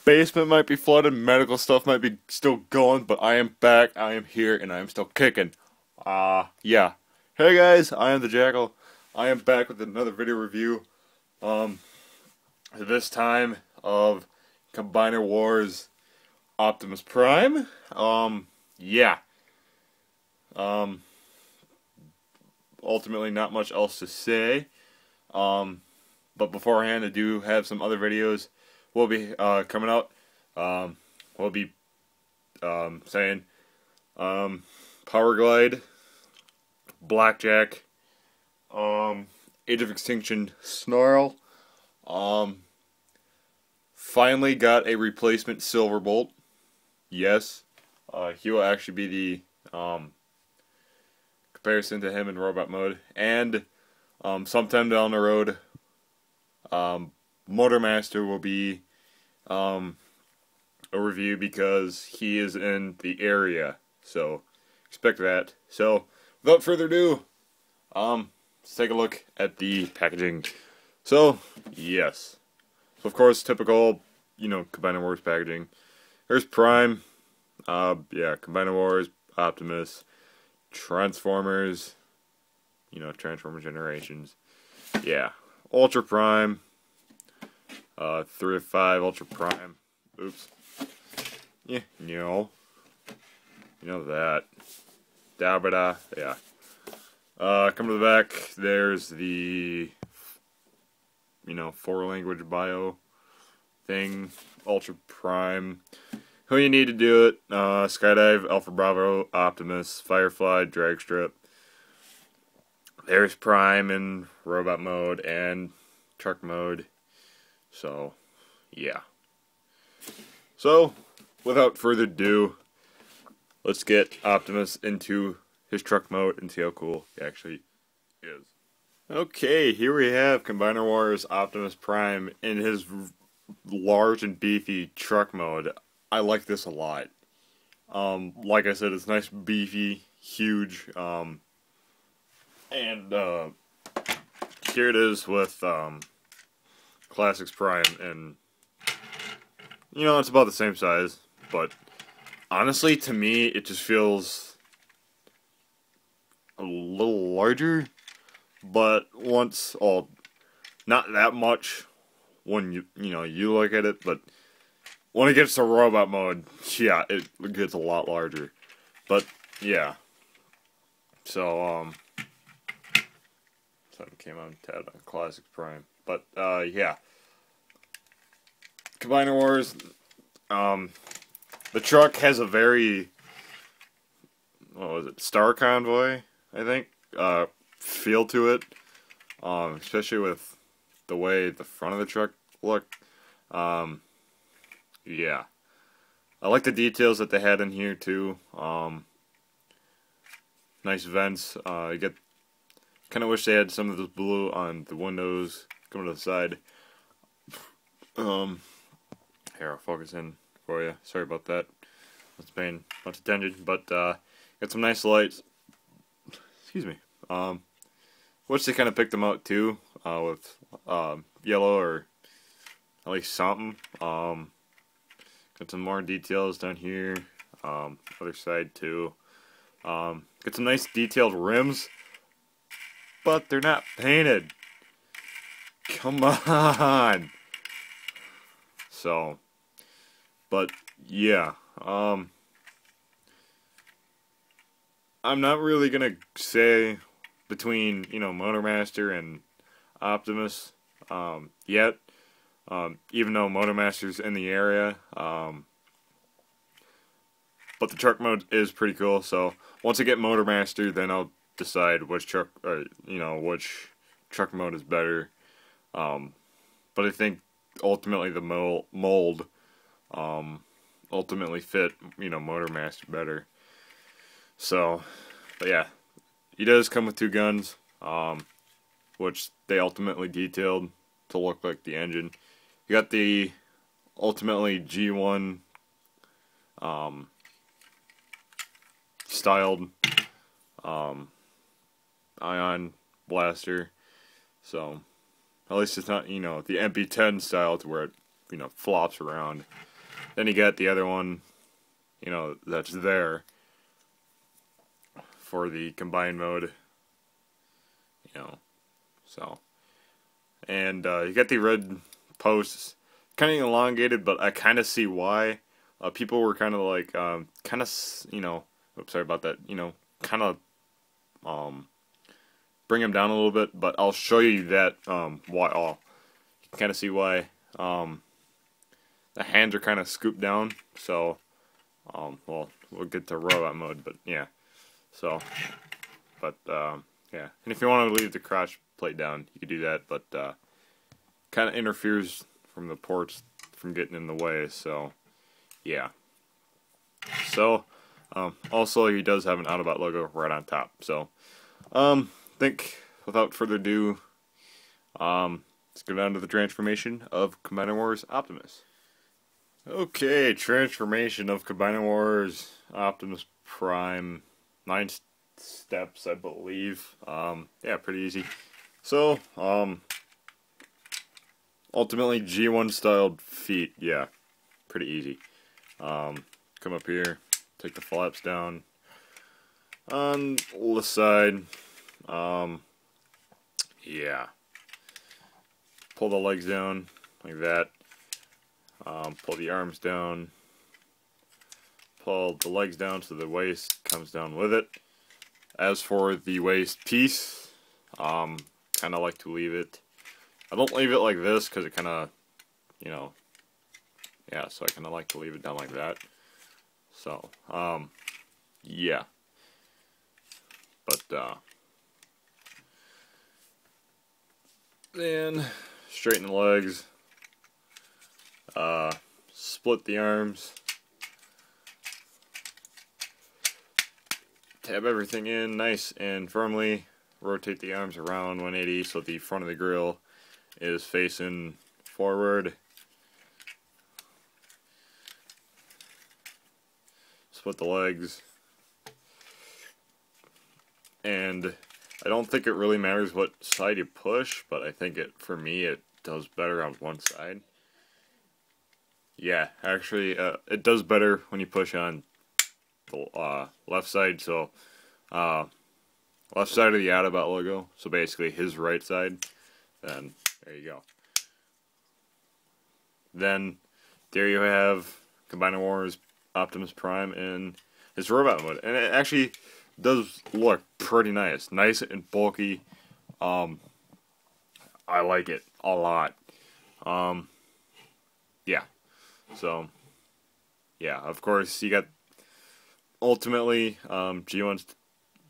basement might be flooded, medical stuff might be still going, but I am back, I am here, and I am still kicking. Yeah. Hey guys, I am the Jackal. I am back with another video review. This time of Combiner Wars Optimus Prime. Yeah. Ultimately not much else to say. But beforehand, I do have some other videos will be coming out. We'll be saying Power Glide, Blackjack, Age of Extinction Snarl. Finally got a replacement Silverbolt. Yes, he will actually be the comparison to him in robot mode. And sometime down the road, Motormaster will be a review because he is in the area. So expect that. So without further ado, let's take a look at the packaging. So yes, so of course typical, Combiner Wars packaging. There's Prime. Yeah, Combiner Wars, Optimus, Transformers. Transformer Generations. Yeah, Ultra Prime. 3 of 5 Ultra Prime. Oops. Yeah, you know that. Da-ba-da. Yeah. Come to the back. There's the 4-language bio thing. Ultra Prime. Who you need to do it? Skydive, Alpha Bravo, Optimus, Firefly, Dragstrip. There's Prime in robot mode and truck mode. So, yeah. So, without further ado, let's get Optimus into his truck mode and see how cool he actually is. Okay, here we have Combiner Wars Optimus Prime in his large and beefy truck mode. I like this a lot. Like I said, it's nice, beefy, huge, and here it is with Classics Prime, and it's about the same size, but honestly, to me, it just feels a little larger, but not that much when you look at it, but when it gets to robot mode, yeah, it gets a lot larger. But yeah, so something came on tabbed on Classics Prime, but yeah, Combiner Wars. The truck has a very, what was it, Star Convoy, I think, feel to it, especially with the way the front of the truck looked. Yeah, I like the details that they had in here too. Nice vents. You get, kind of wish they had some of this blue on the windows coming to the side. Here, I'll focus in for you. Sorry about that. It's paying much attention, but got some nice lights. Excuse me. Wish they kind of picked them out too, with yellow or at least something. Got some more details down here. Other side too. Got some nice detailed rims, but they're not painted. Come on. So, but yeah, I'm not really gonna say between Motormaster and Optimus yet, even though Motormaster's in the area. But the truck mode is pretty cool. So once I get Motormaster, then I'll decide which truck, or which truck mode is better. But I think ultimately the mold ultimately fit Motormaster better. So, but yeah, he does come with 2 guns, which they ultimately detailed to look like the engine. You got the ultimately G1 styled ion blaster. So at least it's not the MP10 style to where it flops around. Then you got the other one, you know, that's there for the combined mode, you know, so. And you got the red posts, kind of elongated, but I kind of see why. People were kind of like, kind of, you know, oops, sorry about that, you know, kind of, bring them down a little bit, but I'll show you that, why, you can kind of see why, the hands are kind of scooped down, so, well, we'll get to robot mode, but, yeah, so, but, yeah, and if you want to leave the crotch plate down, you could do that, but, kind of interferes from the ports from getting in the way, so, yeah. So, also, he does have an Autobot logo right on top, so, think, without further ado, let's go down to the transformation of Combiner Wars Optimus. Okay, transformation of Combiner Wars Optimus Prime, 9 steps, I believe. Yeah, pretty easy. So, ultimately G1 styled feet, yeah, pretty easy. Come up here, take the flaps down on the side. Yeah. Pull the legs down like that. Pull the arms down. Pull the legs down so the waist comes down with it. As for the waist piece, kind of like to leave it. I don't leave it like this because it kind of, you know, yeah, so I kind of like to leave it down like that. So, yeah. But, then straighten the legs, split the arms, tab everything in nice and firmly, rotate the arms around 180 so the front of the grill is facing forward, split the legs, and I don't think it really matters what side you push, but I think for me, it does better on one side. Yeah, actually, it does better when you push on the left side, so, left side of the Autobot logo, so basically his right side, then there you go. Then, there you have Combiner Wars Optimus Prime in his robot mode, and it actually does look pretty nice. Nice and bulky. I like it a lot. Yeah. So, yeah, of course, you got ultimately G1's,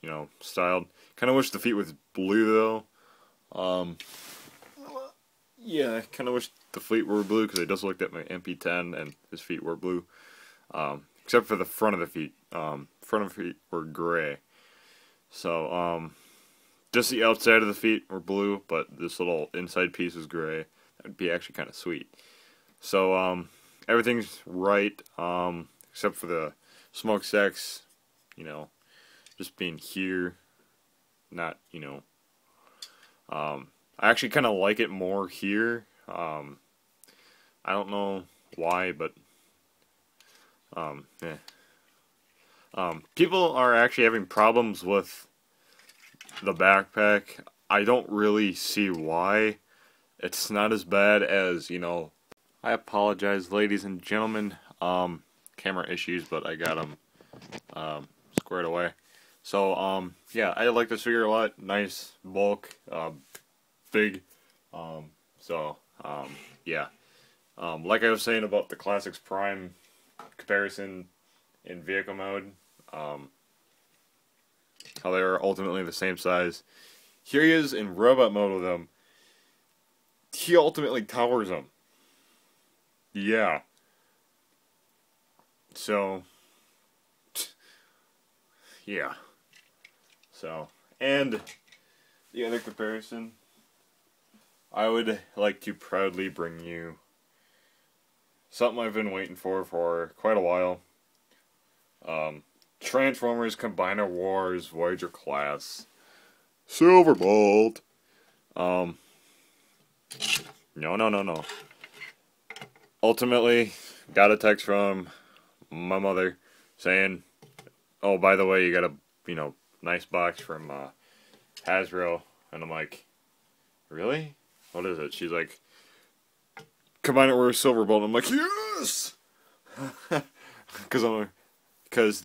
you know, styled. Kind of wish the feet was blue, though. Yeah, I kind of wish the feet were blue, because I just looked at my MP10, and his feet were blue. Except for the front of the feet. Front of the feet were gray. So, just the outside of the feet were blue, but this little inside piece is gray. That would be actually kind of sweet. So, everything's right, except for the smokestacks, you know, just being here, not, you know, I actually kind of like it more here. I don't know why, but, yeah. People are actually having problems with the backpack. I don't really see why. It's not as bad as, you know, I apologize, ladies and gentlemen, camera issues, but I got them, squared away. So, yeah, I like this figure a lot. Nice, bulk, big, yeah. Like I was saying about the Classics Prime comparison in vehicle mode, how they are ultimately the same size. Here he is in robot mode with them. He ultimately towers them. Yeah. So, yeah. So, and the other comparison, I would like to proudly bring you something I've been waiting for quite a while. Transformers Combiner Wars Voyager class Silverbolt. No. Ultimately, got a text from my mother saying, "Oh, by the way, you got a nice box from Hasbro," and I'm like, "Really? What is it?" She's like, "Combine it with a Silverbolt." I'm like, "Yes!" Because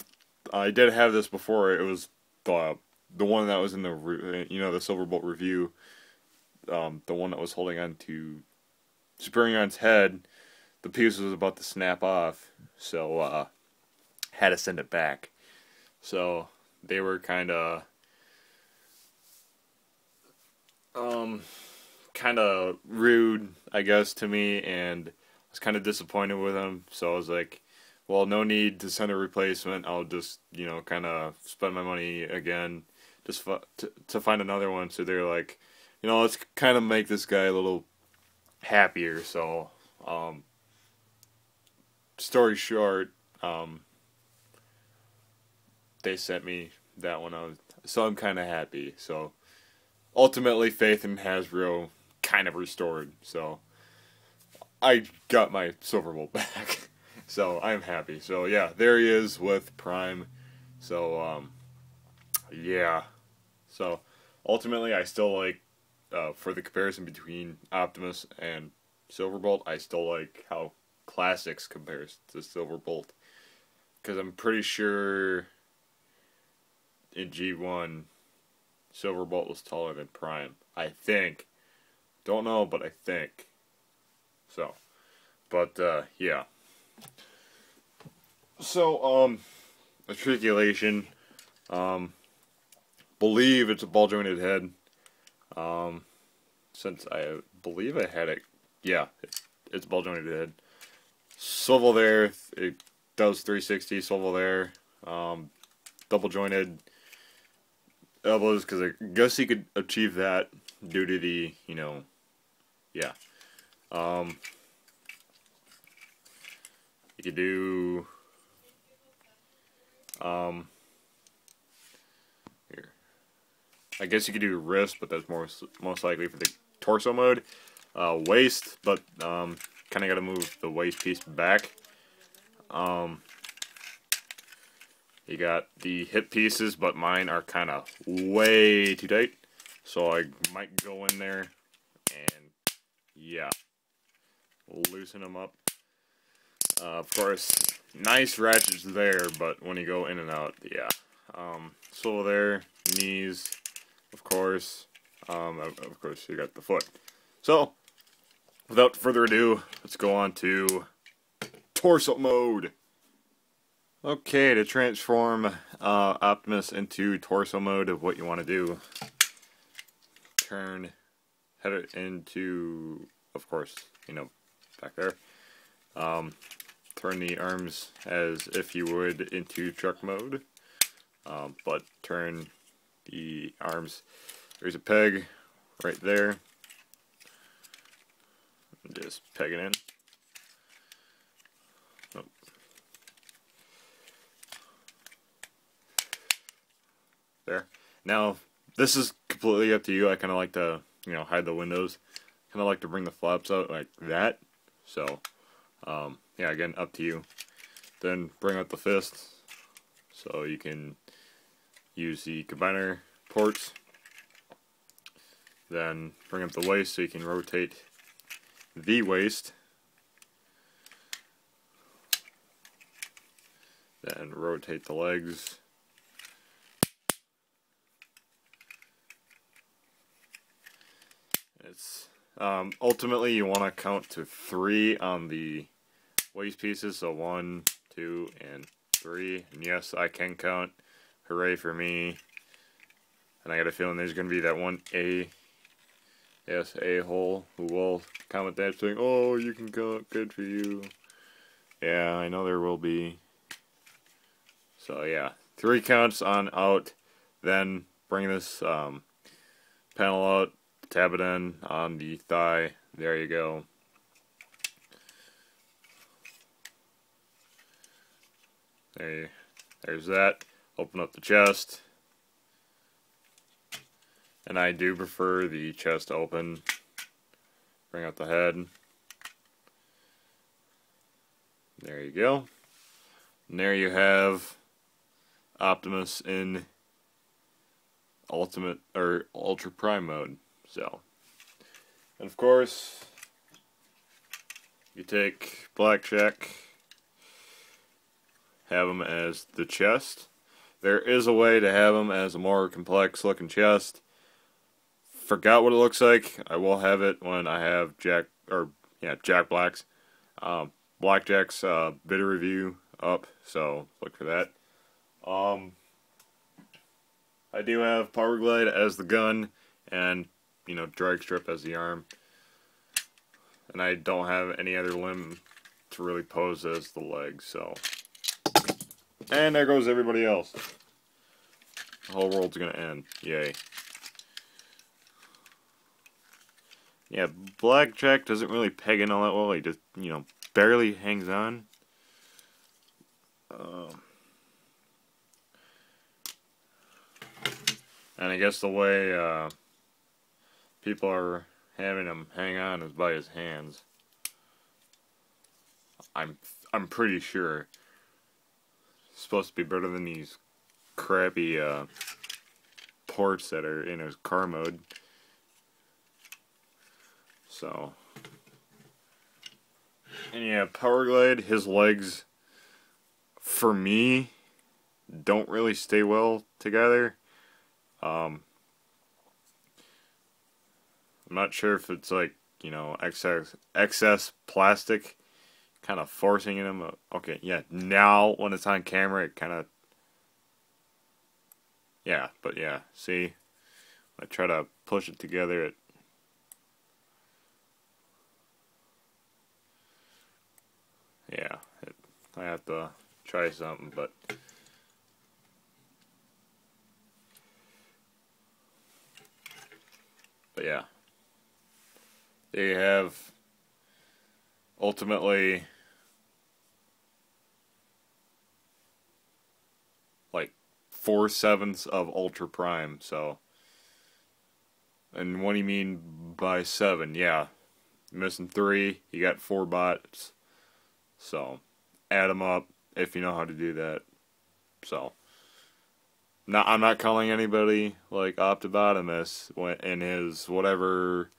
I did have this before. It was the one that was in the the Silverbolt review. The one that was holding on to Superion's head. The piece was about to snap off, so had to send it back. So they were kind of rude, I guess, to me, and I was kind of disappointed with them. So I was like, well, no need to send a replacement. I'll just kind of spend my money again, just to find another one. So they're like, let's kind of make this guy a little happier. So story short, they sent me that one out, so I'm kind of happy. So ultimately, faith in Hasbro kind of restored. So I got my Silverbolt back. So I'm happy. So yeah, there he is with Prime. So yeah. So ultimately, I still like for the comparison between Optimus and Silverbolt, I still like how Classics compares to Silverbolt, because I'm pretty sure in G1 Silverbolt was taller than Prime. I think. Don't know, but I think. So, but yeah. So articulation, believe it's a ball jointed head. Since I believe I had it, yeah, it's a ball jointed head. Swivel there, it does 360. Swivel there, double jointed elbows, because I guess he could achieve that due to the yeah. You could do here. I guess you could do wrist, but that's most likely for the torso mode. Waist, but kind of got to move the waist piece back. You got the hip pieces, but mine are kind of way too tight, so I might go in there and yeah, loosen them up. Of course, nice ratchets there, but when you go in and out, yeah. Swivel there, knees, of course. Of course, you got the foot. So, without further ado, let's go on to torso mode. Okay, to transform Optimus into torso mode, of what you want to do, head it into, of course, back there. Turn the arms as if you would into truck mode, but turn the arms. There's a peg right there. Just peg it in. Oh. There. Now, this is completely up to you. I kind of like to, hide the windows. Kind of like to bring the flaps out like that. So, yeah, again, up to you. Then bring out the fist, so you can use the combiner ports. Then bring up the waist, so you can rotate the waist. Then rotate the legs. It's ultimately you want to count to 3 on the waist pieces, so 1, 2, and 3. And yes, I can count. Hooray for me. And I got a feeling there's going to be that one a-hole who will comment that saying, "Oh, you can count, good for you." Yeah, I know there will be. So yeah, 3 counts on out. Then bring this panel out, tab it in on the thigh. There you go. There's that. Open up the chest. And I do prefer the chest open. Bring out the head. There you go. And there you have Optimus in Ultimate or Ultra Prime mode. So, and of course, you take Blackjack, have him as the chest. There is a way to have him as a more complex looking chest. Forgot what it looks like. I will have it when I have Jack Black's Blackjack's video review up, so look for that. I do have Power Glide as the gun, and Drag Strip as the arm, and I don't have any other limb to really pose as the legs. So, and there goes everybody else. The whole world's gonna end. Yay. Yeah, Blackjack doesn't really peg in all that well. He just, barely hangs on. And I guess the way people are having him hang on is by his hands. I'm pretty sure. It's supposed to be better than these crappy ports that are in his car mode. So, and yeah, Power Glide, his legs, for me, don't really stay well together. I'm not sure if it's like, excess plastic kind of forcing him. Okay, yeah, now when it's on camera, it kind of, yeah, but yeah, see, I try to push it together, I have to try something, but yeah, there you have ultimately like 4/7 of Ultra Prime. So, and what do you mean by 7? Yeah, missing 3. You got 4 bots. So, add them up if you know how to do that. So, now I'm not calling anybody like Optimus in his whatever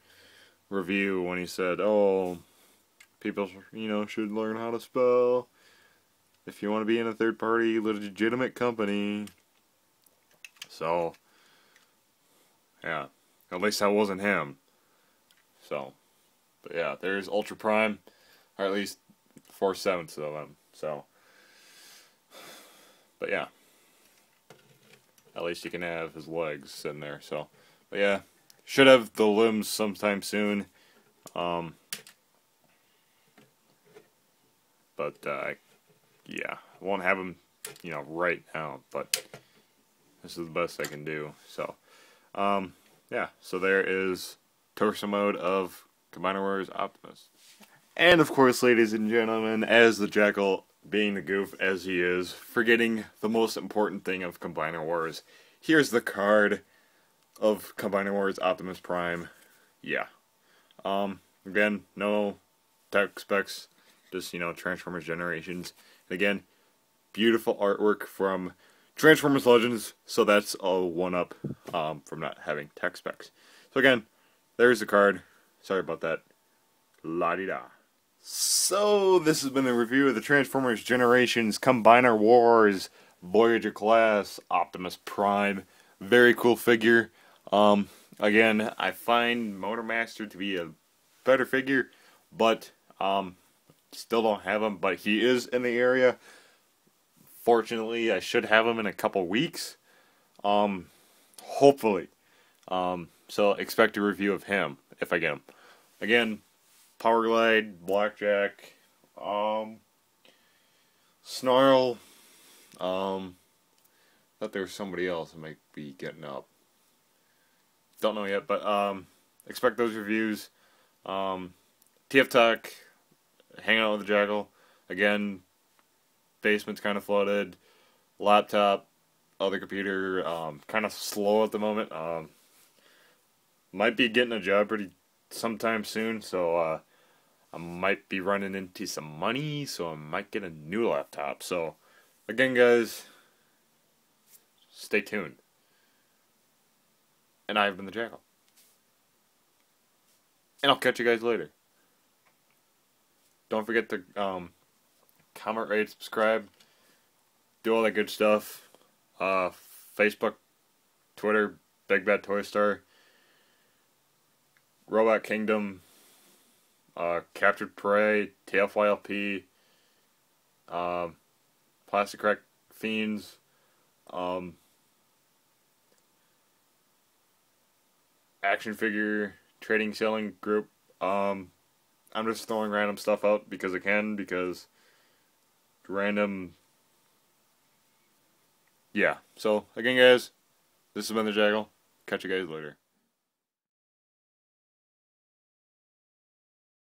review when he said, "Oh, people, should learn how to spell if you want to be in a third-party legitimate company." So, yeah, at least that wasn't him. So, but yeah, there's Ultra Prime, or at least 4/7 of them. So, but yeah, at least you can have his legs in there. So, but yeah, should have the limbs sometime soon. But yeah, I won't have them, right now. But this is the best I can do. So, yeah. So there is torso mode of Combiner Wars Optimus. And of course, ladies and gentlemen, as the Jackal, being the goof as he is, forgetting the most important thing of Combiner Wars, here's the card of Combiner Wars Optimus Prime. Yeah. Again, no tech specs, just, Transformers Generations. And again, beautiful artwork from Transformers Legends, so that's a 1-up from not having tech specs. So again, there's the card. Sorry about that. La-di-da. So, this has been a review of the Transformers Generations Combiner Wars Voyager class Optimus Prime. Very cool figure. Again, I find Motormaster to be a better figure, but still don't have him, but he is in the area. Fortunately, I should have him in a couple weeks. Hopefully. So, expect a review of him, if I get him. Again, Power Glide, Blackjack, Snarl, thought there was somebody else I might be getting up. Don't know yet, but expect those reviews. TF Talk, hanging out with the Jackal. Again, basement's kind of flooded. Laptop, other computer, kind of slow at the moment. Might be getting a job sometime soon, so I might be running into some money, so I might get a new laptop. So, again, guys, stay tuned. And I have been the Jackal. And I'll catch you guys later. Don't forget to comment, rate, subscribe, do all that good stuff. Facebook, Twitter, Big Bad Toy Star, Robot Kingdom, Captured Prey, Tailfly LP, Plastic Crack Fiends, action figure trading selling group. I'm just throwing random stuff out because I can, because random. Yeah. So again, guys, this has been the Jackal. Catch you guys later.